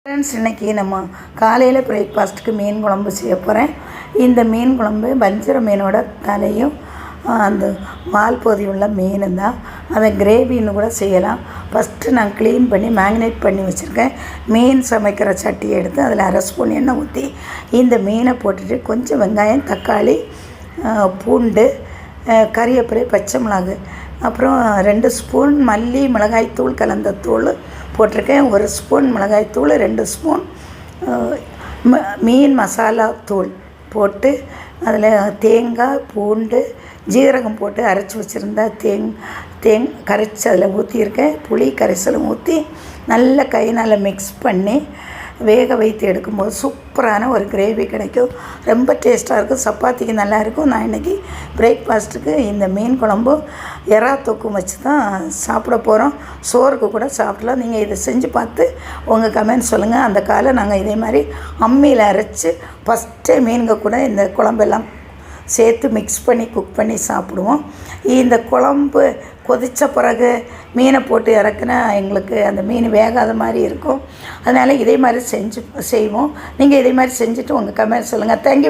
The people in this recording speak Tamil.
ஃப்ரெண்ட்ஸ், இன்றைக்கி நம்ம காலையில் பிரேக்ஃபாஸ்ட்டுக்கு மீன் குழம்பு செய்ய போகிறேன். இந்த மீன் குழம்பு வஞ்சர மீனோட தலையும் அந்த வால் பகுதி உள்ள மீன் தான். அதை கிரேவின்னு கூட செய்யலாம். ஃபஸ்ட்டு நான் க்ளீன் பண்ணி மேக்னேட் பண்ணி வச்சுருக்கேன். மீன் சமைக்கிற சட்டியை எடுத்து அதில் அரை ஸ்பூன் எண்ணெய் ஊற்றி இந்த மீனை போட்டுட்டு கொஞ்சம் வெங்காயம், தக்காளி, பூண்டு, கறிவேப்பிலை, பச்சை மிளகு, அப்புறம் 2 ஸ்பூன் மல்லி மிளகாய்த்தூள் கலந்த தூள் போட்டிருக்கேன். 1 ஸ்பூன் மிளகாய்த்தூள், 2 ஸ்பூன் மீன் மசாலா தூள் போட்டு அதில் தேங்காய், பூண்டு, ஜீரகம் போட்டு அரைச்சி வச்சுருந்தா கரைச்சி அதில் ஊற்றியிருக்கேன். புளி கரைசலும் ஊற்றி நல்ல கைனால் மிக்ஸ் பண்ணி வேக வைத்து எடுக்கும்போது சூப்பரான ஒரு கிரேவி கிடைக்கும். ரொம்ப டேஸ்ட்டாக இருக்கும். சப்பாத்திக்கு நல்லாயிருக்கும். நான் இன்றைக்கி பிரேக்ஃபாஸ்ட்டுக்கு இந்த மீன் குழம்பும் எறா தொக்கும் வச்சு தான் சாப்பிட போகிறோம். சோறுக்கு கூட சாப்பிடலாம். நீங்கள் இதை செஞ்சு பார்த்து உங்கள் கமெண்ட் சொல்லுங்கள். அந்த காலம் நாங்கள் இதே மாதிரி அம்மியில் அரைச்சி ஃபஸ்ட்டே மீனுங்க கூட இந்த குழம்பெல்லாம் சேர்த்து மிக்ஸ் பண்ணி குக் பண்ணி சாப்பிடுவோம். இந்த குழம்பு கொதித்த பிறகு மீனை போட்டு இறக்குனா எங்களுக்கு அந்த மீன் வேகாத மாதிரி இருக்கும். அதனால் இதே மாதிரி செய்வோம். நீங்கள் இதே மாதிரி செஞ்சுட்டு உங்கள் கமெண்ட் சொல்லுங்கள். தேங்க்யூ.